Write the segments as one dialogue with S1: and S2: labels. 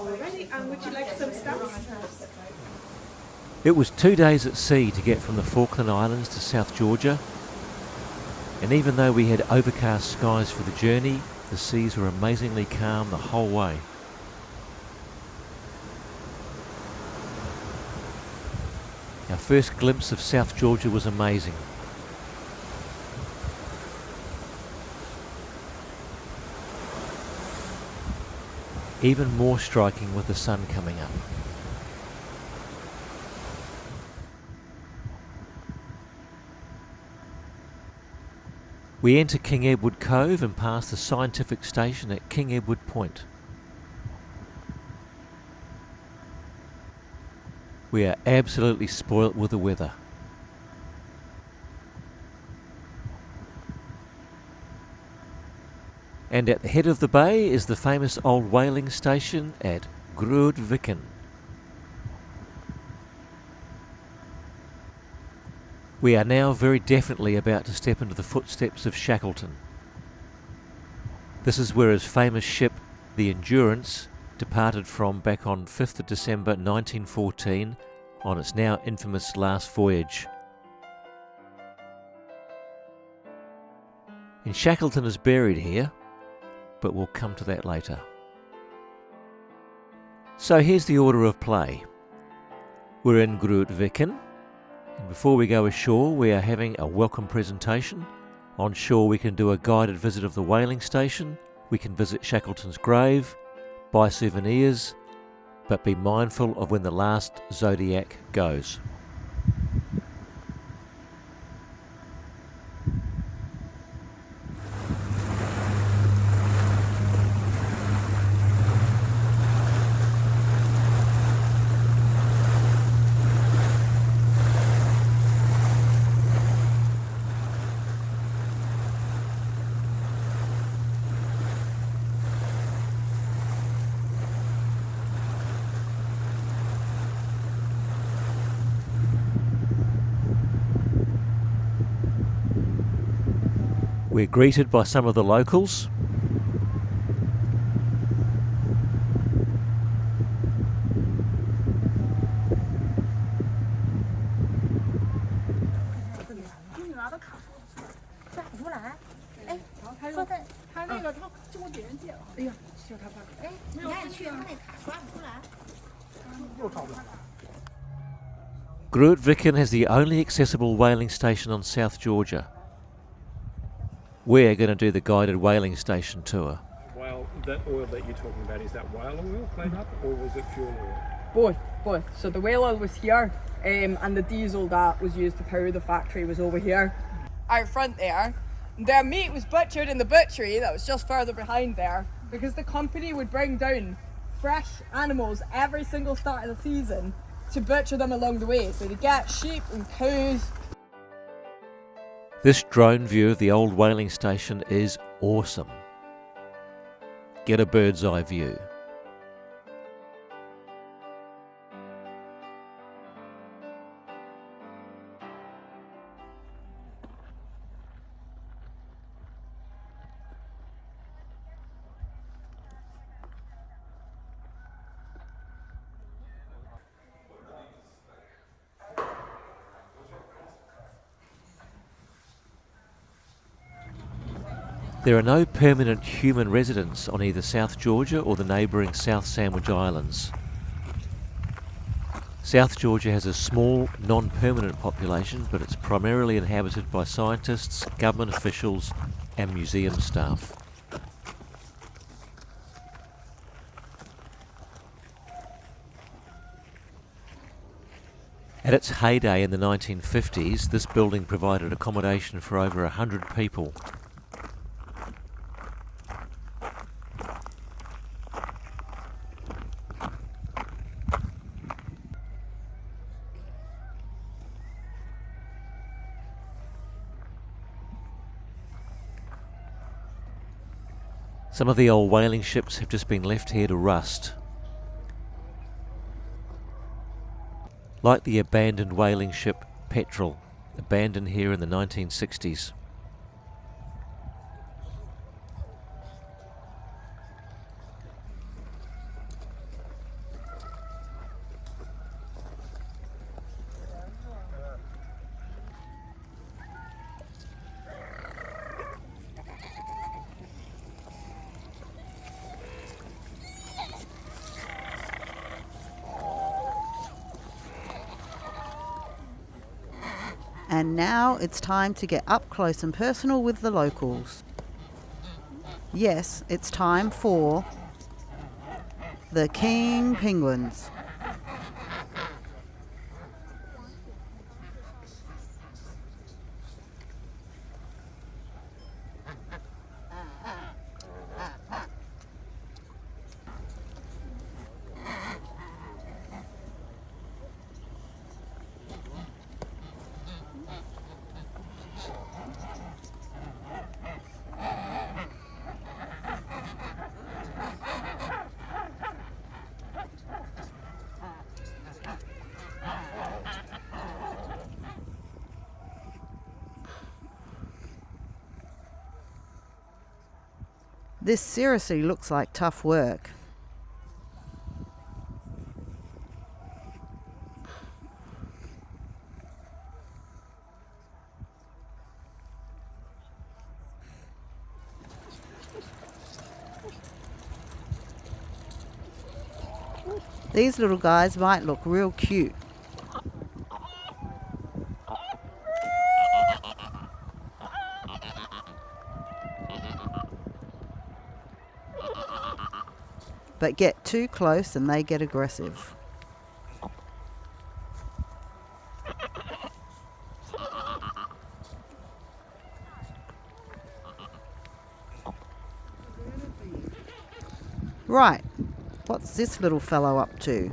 S1: already, and would you like some stamps?
S2: It was 2 days at sea to get from the Falkland Islands to South Georgia, and even though we had overcast skies for the journey, the seas were amazingly calm the whole way. Our first glimpse of South Georgia was amazing. Even more striking with the sun coming up. We enter King Edward Cove and pass the scientific station at King Edward Point. We are absolutely spoilt with the weather. And at the head of the bay is the famous old whaling station at Grytviken. We are now very definitely about to step into the footsteps of Shackleton. This is where his famous ship, the Endurance, departed from back on 5th of December 1914 on its now infamous last voyage. And Shackleton is buried here, but we'll come to that later. So here's the order of play. We're in Grytviken, and before we go ashore we are having a welcome presentation. On shore we can do a guided visit of the whaling station, we can visit Shackleton's grave, buy souvenirs, but be mindful of when the last zodiac goes. We're greeted by some of the locals. Grytviken has the only accessible whaling station on South Georgia. We're going to do the guided whaling station tour.
S3: Well, that oil that you're talking about, is that whale oil cleaned up, or was it fuel oil?
S4: Both. So the whale oil was here, and the diesel that was used to power the factory was over here. Out front there, their meat was butchered in the butchery that was just further behind there, because the company would bring down fresh animals every single start of the season to butcher them along the way. So to get sheep and cows.
S2: This drone view of the old whaling station is awesome. Get a bird's eye view. There are no permanent human residents on either South Georgia or the neighbouring South Sandwich Islands. South Georgia has a small, non-permanent population, but it's primarily inhabited by scientists, government officials and museum staff. At its heyday in the 1950s, this building provided accommodation for over 100 people. Some of the old whaling ships have just been left here to rust. Like the abandoned whaling ship Petrel, abandoned here in the 1960s.
S5: And now it's time to get up close and personal with the locals. Yes, it's time for the king penguins. This seriously looks like tough work. These little guys might look real cute. But get too close and they get aggressive. Right, what's this little fellow up to?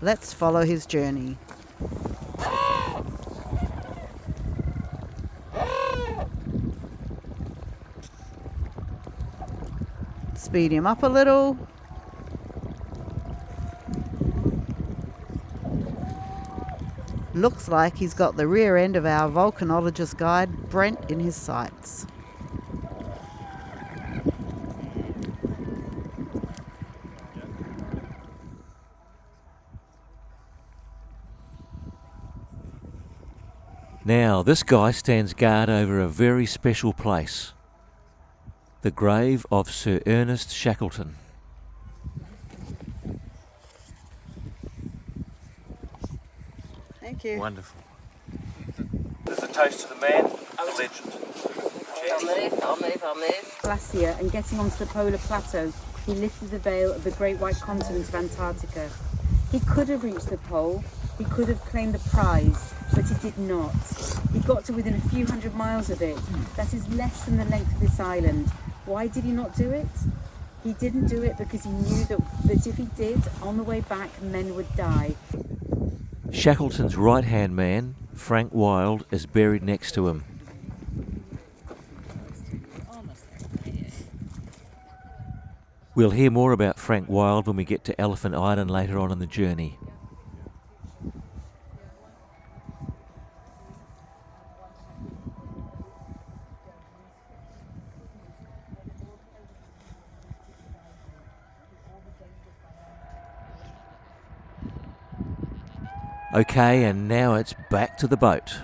S5: Let's follow his journey. Speed him up a little. Looks like he's got the rear end of our volcanologist guide Brent in his sights.
S2: Now, this guy stands guard over a very special place. The grave of Sir Ernest Shackleton.
S5: Thank you.
S2: Wonderful. There's a toast to the man, the legend.
S6: I'll move. Glacier and getting onto the polar plateau, he lifted the veil of the great white continent of Antarctica. He could have reached the pole, he could have claimed the prize, but he did not. He got to within a few hundred miles of it. That is less than the length of this island. Why did he not do it? He didn't do it because he knew that if he did, on the way back, men would die.
S2: Shackleton's right-hand man, Frank Wild, is buried next to him. We'll hear more about Frank Wild when we get to Elephant Island later on in the journey. Okay, and now it's back to the boat.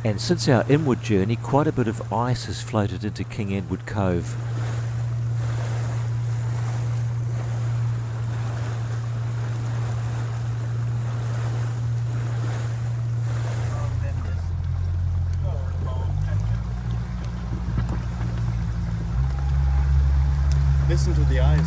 S2: And since our inward journey, quite a bit of ice has floated into King Edward Cove.
S7: Listen to the eyes.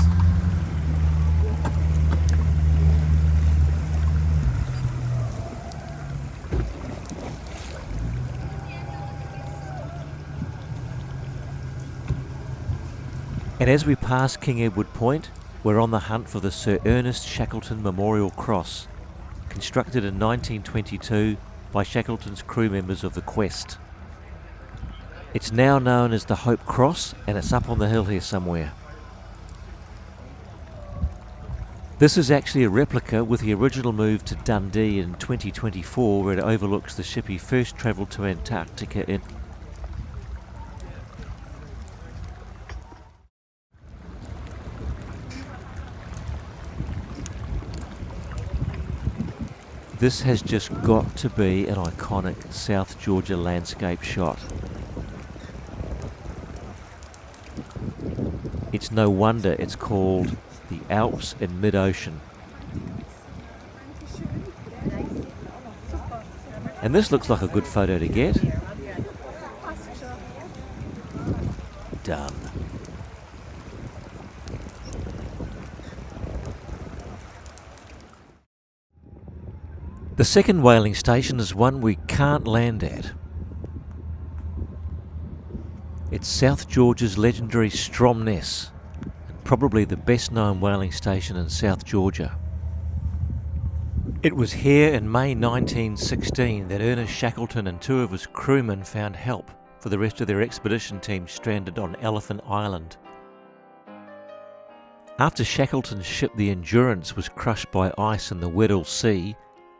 S2: And as we pass King Edward Point, we're on the hunt for the Sir Ernest Shackleton Memorial Cross, constructed in 1922 by Shackleton's crew members of the Quest. It's now known as the Hope Cross, and it's up on the hill here somewhere. This is actually a replica, with the original move to Dundee in 2024, where it overlooks the ship he first travelled to Antarctica in. This has just got to be an iconic South Georgia landscape shot. It's no wonder it's called the Alps in mid-ocean. And this looks like a good photo to get. Done. The second whaling station is one we can't land at. It's South Georgia's legendary Stromness, and probably the best known whaling station in South Georgia. It was here in May 1916 that Ernest Shackleton and 2 of his crewmen found help for the rest of their expedition team stranded on Elephant Island. After Shackleton's ship the Endurance was crushed by ice in the Weddell Sea,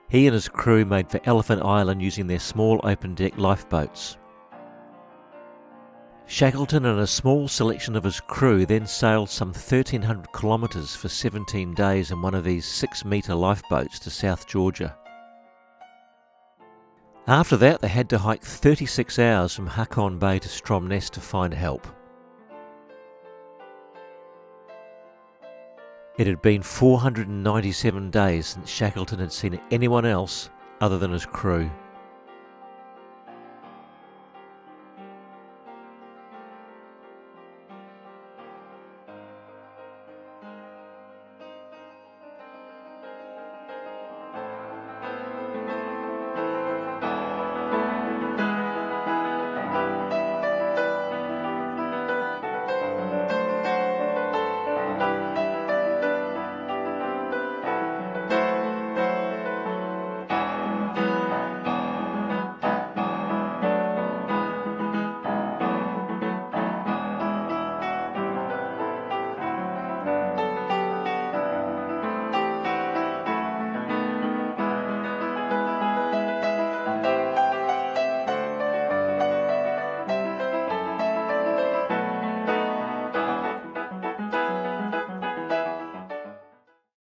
S2: he and his crew made for Elephant Island using their small open-deck lifeboats. Shackleton and a small selection of his crew then sailed some 1,300 kilometres for 17 days in one of these 6-metre lifeboats to South Georgia. After that, they had to hike 36 hours from Hakon Bay to Stromness to find help. It had been 497 days since Shackleton had seen anyone else other than his crew.